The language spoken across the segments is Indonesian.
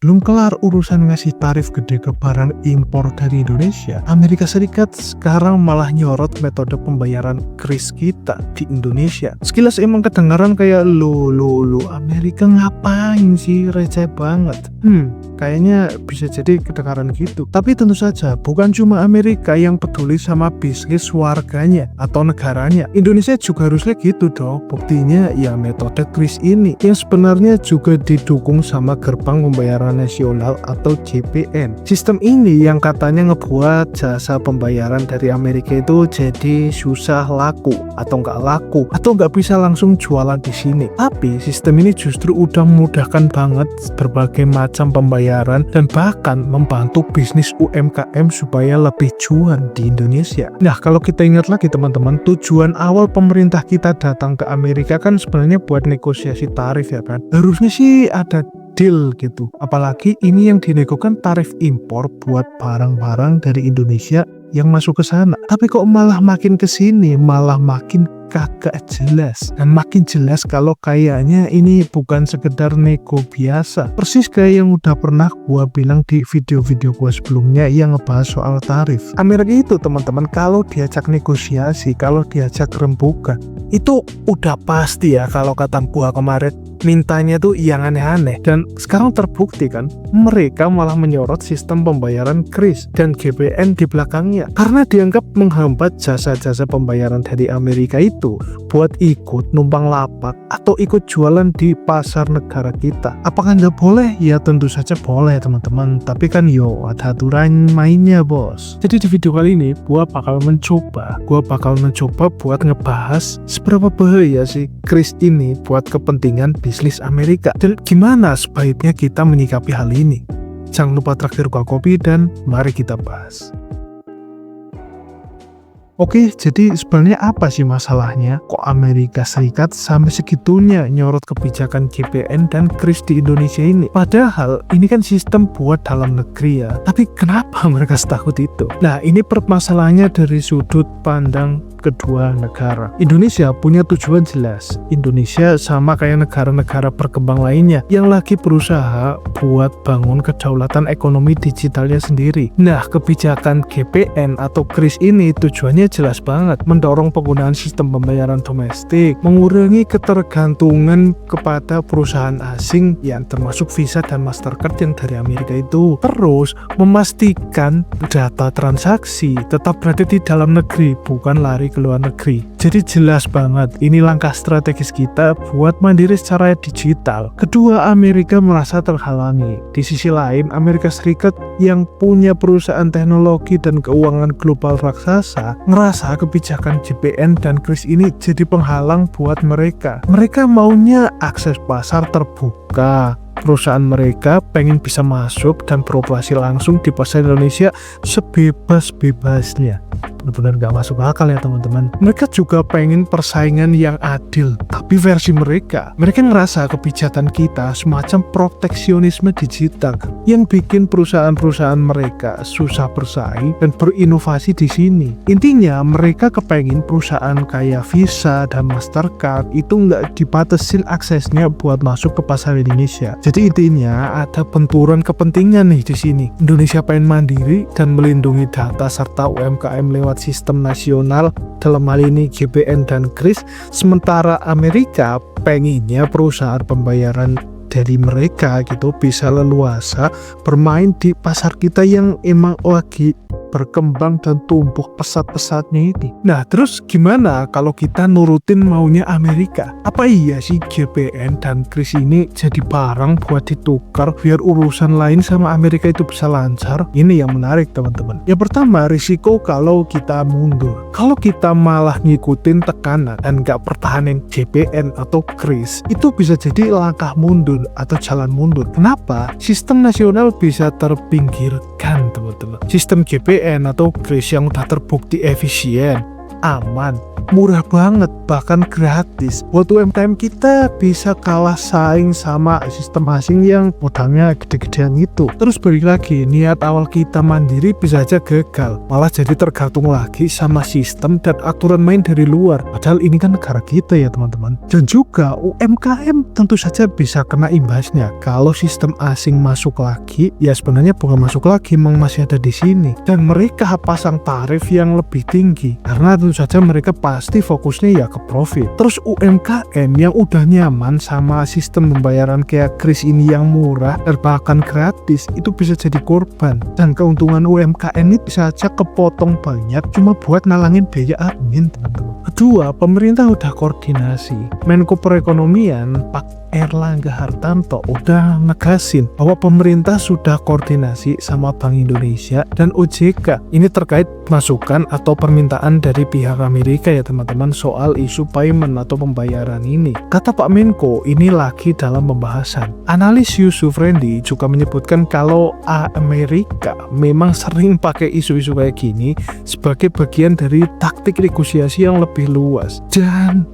Belum kelar urusan ngasih tarif gede ke barang impor dari Indonesia, Amerika Serikat sekarang malah nyorot metode pembayaran kris kita di Indonesia. Sekilas emang kedengaran kayak lo Amerika ngapain sih, receh banget. Kayaknya bisa jadi kedengaran gitu. Tapi tentu saja bukan cuma Amerika yang peduli sama bisnis warganya atau negaranya. Indonesia juga harusnya gitu dong. Buktinya ya metode kris ini yang sebenarnya juga didukung sama gerbang pembayaran nasional atau GPN. Sistem ini yang katanya ngebuat jasa pembayaran dari Amerika itu jadi susah laku atau nggak bisa langsung jualan di sini. Tapi sistem ini justru udah memudahkan banget berbagai macam pembayaran dan bahkan membantu bisnis UMKM supaya lebih cuan di Indonesia. Nah, kalau kita ingat lagi teman-teman, tujuan awal pemerintah kita datang ke Amerika kan sebenarnya buat negosiasi tarif ya kan. Harusnya sih ada deal gitu. Apalagi ini yang dinegokan tarif impor buat barang-barang dari Indonesia yang masuk ke sana. Tapi kok malah makin kesini malah makin kagak jelas. Dan makin jelas kalau kayaknya ini bukan sekedar nego biasa. Persis kayak yang udah pernah gua bilang di video-video gua sebelumnya yang ngebahas soal tarif. Amerika itu teman-teman kalau diajak negosiasi, kalau diajak rembukan, itu udah pasti ya kalau kata gua kemarin mintanya tuh yang aneh-aneh. Dan sekarang terbukti kan, mereka malah menyorot sistem pembayaran kris dan GPN di belakangnya karena dianggap menghambat jasa-jasa pembayaran dari Amerika itu buat ikut numpang lapak atau ikut jualan di pasar negara kita. Apakah nggak boleh? Ya tentu saja boleh teman-teman, tapi kan ada aturan mainnya bos. Jadi di video kali ini gua bakal mencoba buat ngebahas seberapa bahaya sih kris ini buat kepentingan bisnis Amerika dan gimana sebaiknya kita menyikapi hal ini. Jangan lupa traktir gua kopi dan mari kita bahas. Oke, jadi sebenarnya apa sih masalahnya? Kok Amerika Serikat sampai segitunya nyorot kebijakan GPN dan kris di Indonesia ini? Padahal ini kan sistem buat dalam negeri ya. Tapi kenapa mereka setakut itu? Nah, ini permasalahannya dari sudut pandang kedua negara. Indonesia punya tujuan jelas. Indonesia sama kayak negara-negara berkembang lainnya yang lagi berusaha buat bangun kedaulatan ekonomi digitalnya sendiri. Nah, kebijakan GPN atau kris ini tujuannya jelas banget, mendorong penggunaan sistem pembayaran domestik, mengurangi ketergantungan kepada perusahaan asing yang termasuk Visa dan Mastercard yang dari Amerika itu. Terus memastikan data transaksi tetap berada di dalam negeri, bukan lari ke luar negeri. Jadi jelas banget ini langkah strategis kita buat mandiri secara digital. Kedua, Amerika merasa terhalangi. Di sisi lain, Amerika Serikat yang punya perusahaan teknologi dan keuangan global raksasa ngerasa kebijakan GPN dan kris ini jadi penghalang buat mereka. Mereka maunya akses pasar terbuka. Perusahaan mereka pengen bisa masuk dan beroperasi langsung di pasar Indonesia sebebas-bebasnya. Benar-benar gak masuk akal ya teman-teman. Mereka juga pengen persaingan yang adil, tapi versi mereka ngerasa kebijakan kita semacam proteksionisme digital yang bikin perusahaan-perusahaan mereka susah bersaing dan berinovasi di sini. Intinya mereka kepengen perusahaan kayak Visa dan Mastercard itu nggak dibatasin aksesnya buat masuk ke pasar Indonesia. Jadi intinya ada benturan kepentingan nih di sini. Indonesia pengen mandiri dan melindungi data serta UMKM lewat sistem nasional, dalam hal ini GPN dan kris, sementara Amerika pengennya perusahaan pembayaran dari mereka gitu bisa leluasa bermain di pasar kita yang emang lagi berkembang dan tumbuh pesat-pesatnya ini. Nah, terus gimana kalau kita nurutin maunya Amerika? Apa iya sih GPN dan kris ini jadi barang buat ditukar biar urusan lain sama Amerika itu bisa lancar? Ini yang menarik teman-teman. Yang pertama, risiko kalau kita mundur. Kalau kita malah ngikutin tekanan dan gak pertahanin GPN atau kris, itu bisa jadi langkah mundur atau jalan mundur. Kenapa? Sistem nasional bisa terpinggirkan teman-teman. Sistem GPN atau kris yang udah terbukti efisien, aman, murah banget, bahkan gratis. Buat UMKM kita bisa kalah saing sama sistem asing yang modalnya gede-gedean itu. Terus balik lagi, niat awal kita mandiri bisa aja gagal, malah jadi tergantung lagi sama sistem dan aturan main dari luar. Padahal ini kan negara kita ya teman-teman. Dan juga UMKM tentu saja bisa kena imbasnya kalau sistem asing masuk lagi. Ya sebenarnya bukan masuk lagi, memang masih ada di sini. Dan mereka pasang tarif yang lebih tinggi karena tentu saja mereka pasti fokusnya ya ke profit. Terus UMKM yang udah nyaman sama sistem pembayaran kayak kris ini yang murah dan bahkan gratis, itu bisa jadi korban. Dan keuntungan UMKM ini bisa aja kepotong banyak cuma buat nalangin biaya admin teman-teman. Kedua, pemerintah udah koordinasi. Menko Perekonomian Pak Erlangga Hartarto udah negasin bahwa pemerintah sudah koordinasi sama Bank Indonesia dan OJK. Ini terkait masukan atau permintaan dari pihak Amerika ya teman-teman soal isu payment atau pembayaran ini. Kata Pak Menko, ini lagi dalam pembahasan. Analis Yusuf Rendy juga menyebutkan kalau Amerika memang sering pakai isu-isu kayak gini sebagai bagian dari taktik negosiasi yang lebih luas. Dan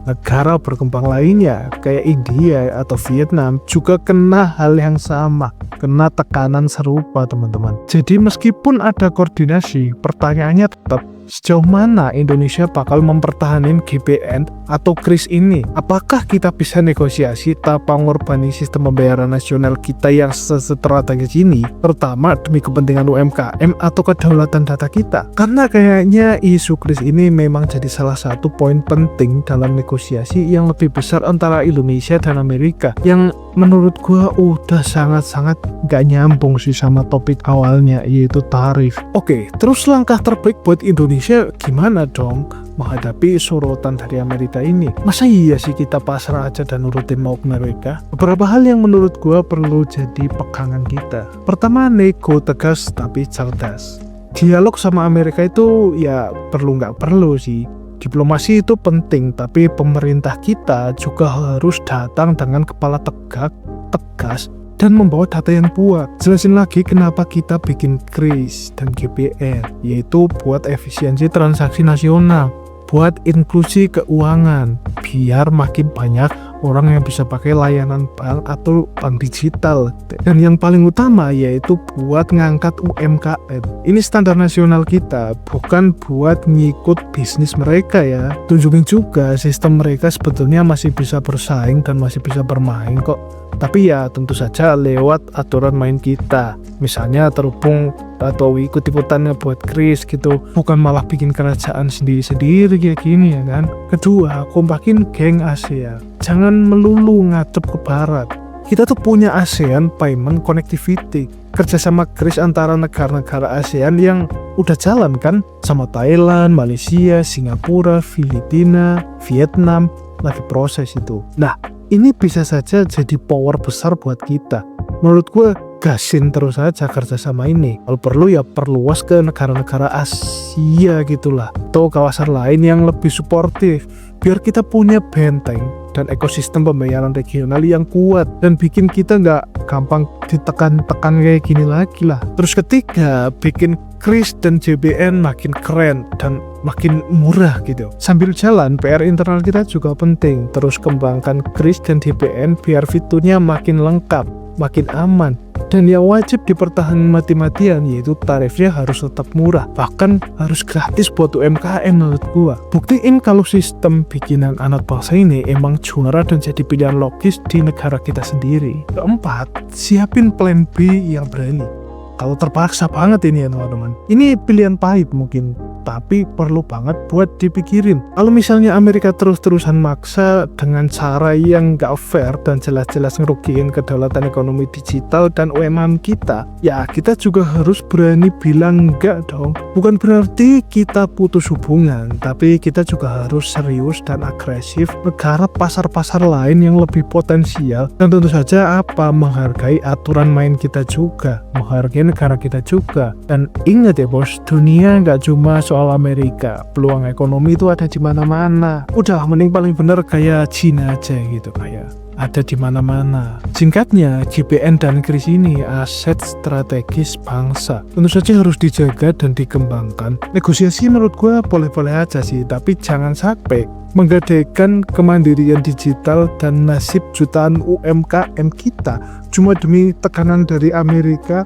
negara berkembang lainnya kayak India atau Vietnam juga kena hal yang sama, kena tekanan serupa teman-teman. Jadi meskipun ada koordinasi, pertanyaannya tetap sejauh mana Indonesia bakal mempertahankan GBN atau kris ini. Apakah kita bisa negosiasi tanpa mengorbankan sistem pembayaran nasional kita yang strategis ini, terutama demi kepentingan UMKM atau kedaulatan data kita? Karena kayaknya isu kris ini memang jadi salah satu poin penting dalam negosiasi yang lebih besar antara Indonesia dan Amerika, yang menurut gua udah sangat-sangat gak nyambung sih sama topik awalnya, yaitu tarif. Oke, terus langkah terbaik buat Indonesia gimana dong menghadapi sorotan dari Amerika ini? Masa iya sih kita pasrah aja dan nurutin mau mereka? Beberapa hal yang menurut gua perlu jadi pegangan kita. Pertama, nego tegas tapi cerdas. Dialog sama Amerika itu ya perlu nggak perlu sih. Diplomasi itu penting, tapi pemerintah kita juga harus datang dengan kepala tegak, tegas, dan membawa data yang kuat. Jelasin lagi kenapa kita bikin kris dan GBN, yaitu buat efisiensi transaksi nasional, buat inklusi keuangan, biar makin banyak orang yang bisa pakai layanan bank atau bank digital. Dan yang paling utama yaitu buat ngangkat UMKM. Ini standar nasional kita, bukan buat ngikut bisnis mereka ya. Tunjukin juga sistem mereka sebetulnya masih bisa bersaing dan masih bisa bermain kok. Tapi ya tentu saja lewat aturan main kita. Misalnya terhubung atau ikut-ikutannya buat kris gitu, bukan malah bikin kerajaan sendiri-sendiri kayak gini ya kan. Kedua, kompakin geng ASEAN. Jangan melulu ngadep ke barat. Kita tuh punya ASEAN Payment Connectivity, kerjasama kris antara negara-negara ASEAN yang udah jalan kan, sama Thailand, Malaysia, Singapura, Filipina, Vietnam, lagi proses itu. Nah, ini bisa saja jadi power besar buat kita. Menurut gue, gasin terus aja kerjasama ini. Kalau perlu ya perluas ke negara-negara Asia gitulah, atau kawasan lain yang lebih suportif, biar kita punya benteng dan ekosistem pembayaran regional yang kuat dan bikin kita nggak gampang ditekan-tekan kayak gini lagi lah. Terus ketiga, bikin kris dan JBN makin keren dan makin murah gitu. Sambil jalan, PR internal kita juga penting. Terus kembangkan kris dan JBN biar fiturnya makin lengkap, makin aman. Dan yang wajib dipertahankan mati-matian yaitu tarifnya harus tetap murah, bahkan harus gratis buat UMKM menurut gua. Buktiin kalau sistem bikinan anak bangsa ini emang juara dan jadi pilihan logis di negara kita sendiri. Keempat, siapin plan B yang berani. Kalau terpaksa banget ini ya teman-teman. Ini pilihan pahit mungkin, tapi perlu banget buat dipikirin. Kalau misalnya Amerika terus-terusan maksa dengan cara yang gak fair dan jelas-jelas ngerugiin kedaulatan ekonomi digital dan UMKM kita, ya kita juga harus berani bilang enggak dong. Bukan berarti kita putus hubungan, tapi kita juga harus serius dan agresif negara pasar-pasar lain yang lebih potensial. Dan tentu saja menghargai aturan main kita juga, menghargai negara kita juga. Dan ingat ya bos, dunia nggak cuma soal Amerika, peluang ekonomi itu ada di mana-mana. Udah mending paling bener kayak Cina aja gitu, kayak ada di mana-mana. Singkatnya, JPN dan KRIS ini aset strategis bangsa. Tentu saja harus dijaga dan dikembangkan. Negosiasi menurut gue boleh-boleh aja sih, tapi jangan sampai menggadaikan kemandirian digital dan nasib jutaan UMKM kita cuma demi tekanan dari Amerika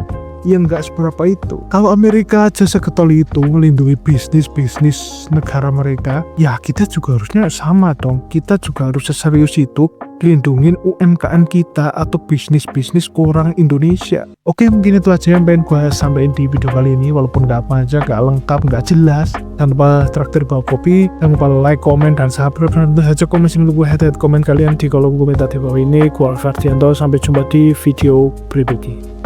yang nggak seberapa itu. Kalau Amerika aja segetol itu melindungi bisnis negara mereka, ya kita juga harusnya sama dong. Kita juga harus seserius itu lindungin UMKM kita atau bisnis orang Indonesia. Oke, mungkin itu aja yang pengen gue sampaikan di video kali ini, walaupun nggak apa aja, nggak lengkap, nggak jelas. Jangan lupa traktir bawa kopi, jangan lupa like, komen, dan subscribe. Dan tentu saja komen sini gue head komen kalian di kolom komentar di bawah ini. Gue Alvardianto, sampai jumpa di video berikutnya.